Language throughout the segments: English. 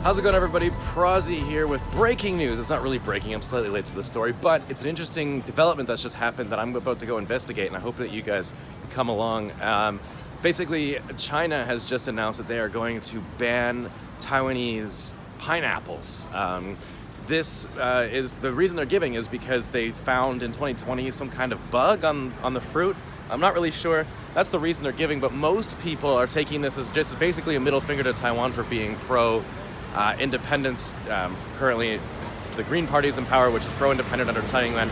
How's it going, everybody? Prozzy here with breaking news. It's not really breaking, I'm slightly late to the story, but it's an interesting development that's just happened that I'm about to go investigate, and I hope that you guys come along. Basically, China has just announced that they are going to ban Taiwanese pineapples. This is the reason they're giving is because they found in 2020 some kind of bug on the fruit. I'm not really sure. That's the reason they're giving, but most people are taking this as just basically a middle finger to Taiwan for being pro-independence. Currently, the Green Party is in power, which is pro-independent under Taiwan.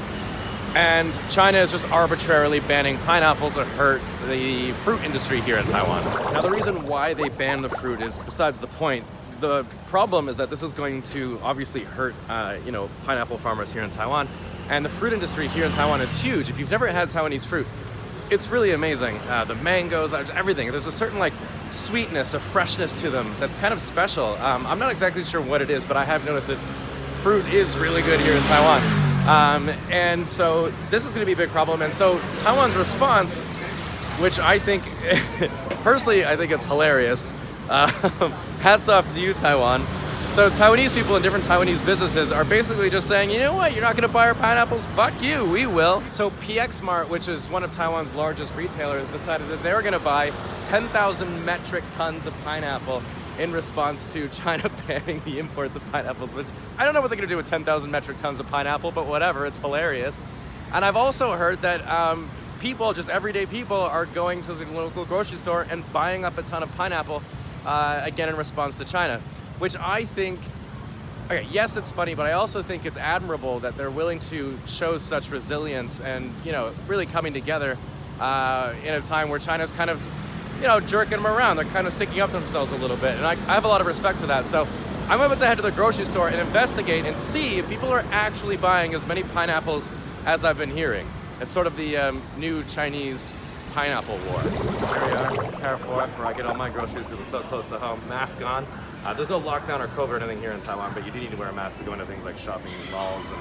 And China is just arbitrarily banning pineapple to hurt the fruit industry here in Taiwan. Now, the reason why they ban the fruit is besides the point. The problem is that this is going to obviously hurt, pineapple farmers here in Taiwan. And the fruit industry here in Taiwan is huge. If you've never had Taiwanese fruit, it's really amazing. The mangoes, everything. There's a certain sweetness, a freshness to them that's kind of special. I'm not exactly sure what it is, but I have noticed that fruit is really good here in Taiwan. And so this is going to be a big problem. And so Taiwan's response, which I think, personally, I think it's hilarious. Hats off to you, Taiwan. So Taiwanese people in different Taiwanese businesses are basically just saying, you know what, you're not going to buy our pineapples? Fuck you, we will. So PX Mart, which is one of Taiwan's largest retailers, decided that they were going to buy 10,000 metric tons of pineapple in response to China banning the imports of pineapples, which I don't know what they're going to do with 10,000 metric tons of pineapple, but whatever, it's hilarious. And I've also heard that people, just everyday people, are going to the local grocery store and buying up a ton of pineapple, again in response to China. Which I think, okay, yes, it's funny, but I also think it's admirable that they're willing to show such resilience and, really coming together in a time where China's kind of, jerking them around. They're kind of sticking up to themselves a little bit. And I have a lot of respect for that. So I'm about to head to the grocery store and investigate and see if people are actually buying as many pineapples as I've been hearing. It's sort of the new Chinese pineapple war. Here we are, Carrefour, where I get all my groceries because it's so close to home. Mask on. There's no lockdown or COVID or anything here in Taiwan, but you do need to wear a mask to go into things like shopping malls and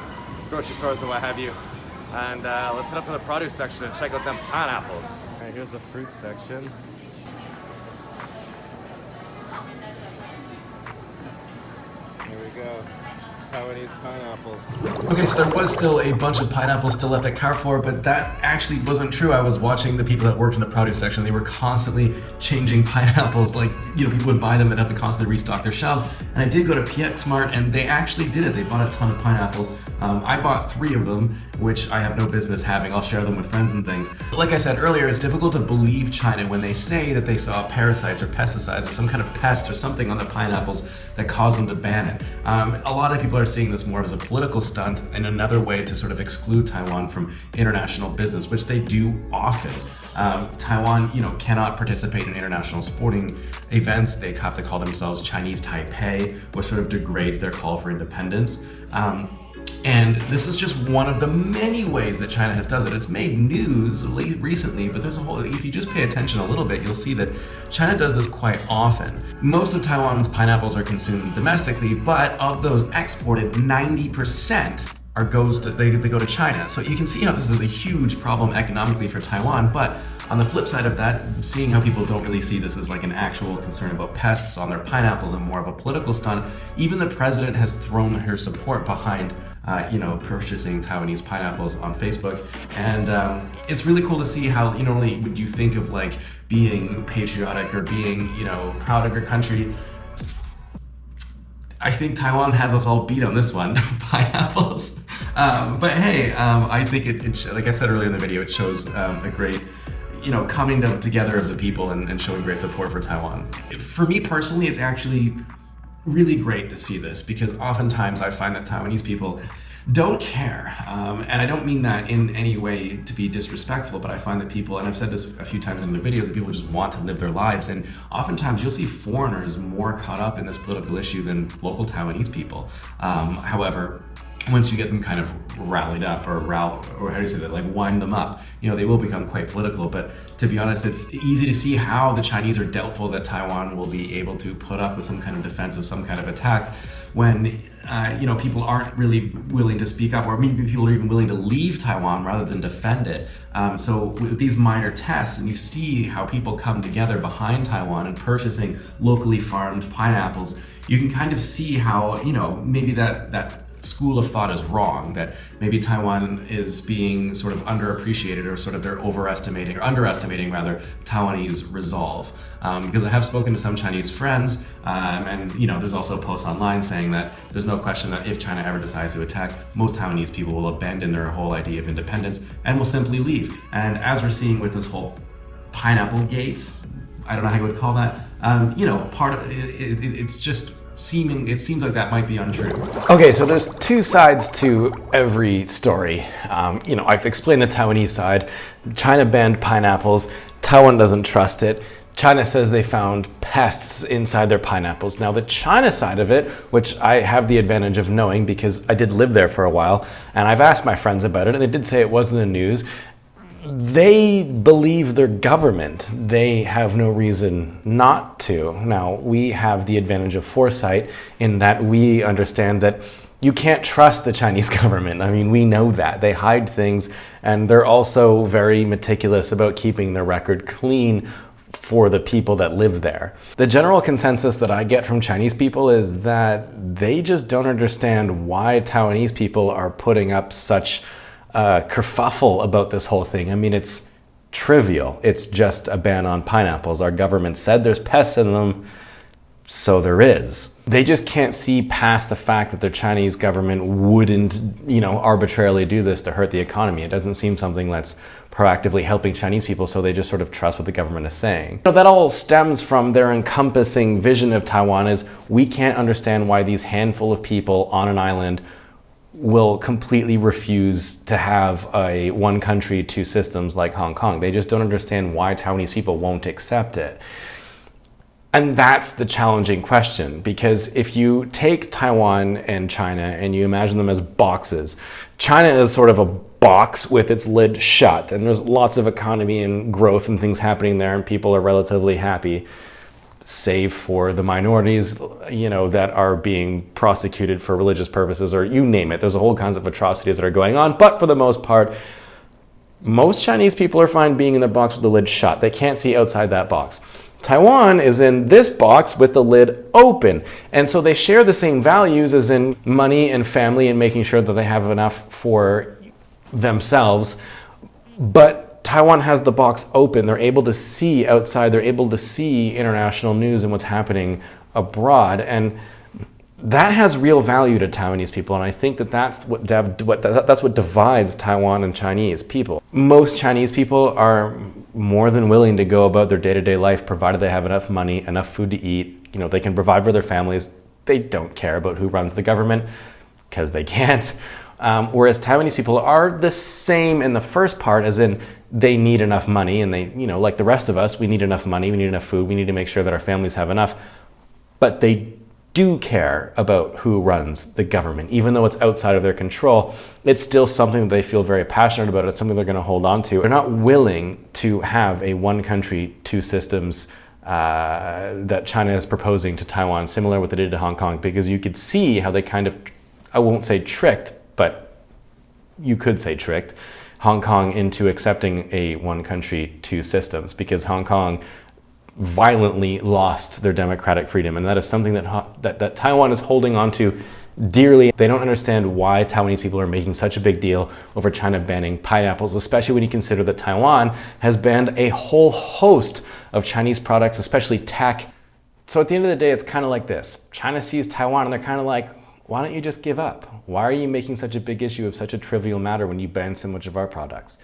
grocery stores and what have you. And let's head up to the produce section and check out them pineapples. All right, here's the fruit section. Here we go. Taiwanese pineapples. Okay, so there was still a bunch of pineapples still left at Carrefour, but that actually wasn't true. I was watching the people that worked in the produce section. They were constantly changing pineapples. People would buy them and have to constantly restock their shelves. And I did go to PX Mart, and they actually did it. They bought a ton of pineapples. I bought 3 of them, which I have no business having. I'll share them with friends and things. But like I said earlier, it's difficult to believe China when they say that they saw parasites or pesticides or some kind of pest or something on the pineapples that caused them to ban it. A lot of people are seeing this more as a political stunt and another way to sort of exclude Taiwan from international business, which they do often. Taiwan, cannot participate in international sporting events. They have to call themselves Chinese Taipei, which sort of degrades their call for independence. And this is just one of the many ways that China has done it. It's made news recently, but there's a whole, if you just pay attention a little bit, you'll see that China does this quite often. Most of Taiwan's pineapples are consumed domestically, but of those exported, 90% they go to China. So you can see how this is a huge problem economically for Taiwan, but on the flip side of that, seeing how people don't really see this as an actual concern about pests on their pineapples and more of a political stunt, even the president has thrown her support behind purchasing Taiwanese pineapples on Facebook. And it's really cool to see how, not only would you think of being patriotic or being, proud of your country, I think Taiwan has us all beat on this one, pineapples. But hey, I think it, like I said earlier in the video, it shows a great, coming together of the people and showing great support for Taiwan. For me personally, it's actually really great to see this because oftentimes I find that Taiwanese people don't care. And I don't mean that in any way to be disrespectful, but I find that people, and I've said this a few times in the videos, that people just want to live their lives. And oftentimes you'll see foreigners more caught up in this political issue than local Taiwanese people. However, once you get them kind of rallied up, or how do you say that, like wind them up, they will become quite political. But to be honest, it's easy to see how the Chinese are doubtful that Taiwan will be able to put up with some kind of defensive, some kind of attack, when people aren't really willing to speak up, or maybe people are even willing to leave Taiwan rather than defend it. So with these minor tests, and you see how people come together behind Taiwan and purchasing locally farmed pineapples, you can kind of see how maybe that school of thought is wrong, that maybe Taiwan is being sort of underappreciated, or sort of they're underestimating Taiwanese resolve. Because I have spoken to some Chinese friends, and there's also posts online saying that there's no question that if China ever decides to attack, most Taiwanese people will abandon their whole idea of independence and will simply leave. And as we're seeing with this whole pineapple gate, I don't know how you would call that, part of it's just it seems like that might be untrue. Okay, so there's two sides to every story. I've explained the Taiwanese side. China banned pineapples. Taiwan doesn't trust it. China says they found pests inside their pineapples. Now, the China side of it, which I have the advantage of knowing because I did live there for a while, and I've asked my friends about it, and they did say it was in the news. They believe their government. They have no reason not to. Now, we have the advantage of foresight in that we understand that you can't trust the Chinese government. I mean, we know that. They hide things, and they're also very meticulous about keeping their record clean for the people that live there. The general consensus that I get from Chinese people is that they just don't understand why Taiwanese people are putting up such kerfuffle about this whole thing. I mean, it's trivial. It's just a ban on pineapples. Our government said there's pests in them, so there is. They just can't see past the fact that the Chinese government wouldn't, arbitrarily do this to hurt the economy. It doesn't seem something that's proactively helping Chinese people, so they just sort of trust what the government is saying. That all stems from their encompassing vision of Taiwan is, we can't understand why these handful of people on an island will completely refuse to have a one country, two systems like Hong Kong. They just don't understand why Taiwanese people won't accept it. And that's the challenging question, because if you take Taiwan and China and you imagine them as boxes, China is sort of a box with its lid shut, and there's lots of economy and growth and things happening there, and people are relatively happy, save for the minorities, that are being prosecuted for religious purposes, or you name it. There's a whole kinds of atrocities that are going on, but for the most part, most Chinese people are fine being in the box with the lid shut. They can't see outside that box. Taiwan is in this box with the lid open, and so they share the same values as in money and family and making sure that they have enough for themselves, but Taiwan has the box open. They're able to see outside. They're able to see international news and what's happening abroad. And that has real value to Taiwanese people. And I think that's what divides Taiwan and Chinese people. Most Chinese people are more than willing to go about their day-to-day life, provided they have enough money, enough food to eat. They can provide for their families. They don't care about who runs the government because they can't. Whereas Taiwanese people are the same in the first part, as in they need enough money, and they, like the rest of us, we need enough money, we need enough food, we need to make sure that our families have enough. But they do care about who runs the government. Even though it's outside of their control, it's still something that they feel very passionate about. It's something they're going to hold on to. They're not willing to have a one country, two systems that China is proposing to Taiwan, similar to what they did to Hong Kong, because you could see how they kind of, I won't say tricked, but you could say tricked Hong Kong into accepting a one country, two systems, because Hong Kong violently lost their democratic freedom. And that is something that Taiwan is holding on to dearly. They don't understand why Taiwanese people are making such a big deal over China banning pineapples, especially when you consider that Taiwan has banned a whole host of Chinese products, especially tech. So at the end of the day, it's kind of like this. China sees Taiwan and they're kind of like, why don't you just give up? Why are you making such a big issue of such a trivial matter when you ban so much of our products?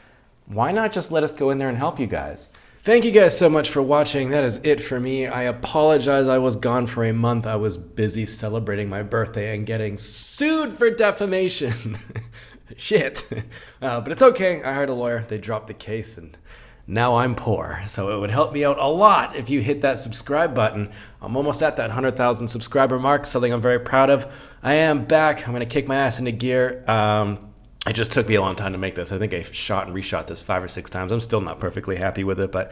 Why not just let us go in there and help you guys? Thank you guys so much for watching. That is it for me. I apologize I was gone for a month. I was busy celebrating my birthday and getting sued for defamation. Shit. But it's okay. I hired a lawyer. They dropped the case, and now I'm poor. So it would help me out a lot if you hit that subscribe button. I'm almost at that 100,000 subscriber mark, something I'm very proud of. I am back. I'm going to kick my ass into gear. It just took me a long time to make this. I think I shot and reshot this 5 or 6 times. I'm still not perfectly happy with it, but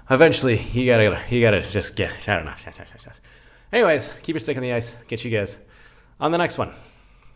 eventually you gotta just get, I don't know. Anyways, keep your stick on the ice. Get you guys on the next one.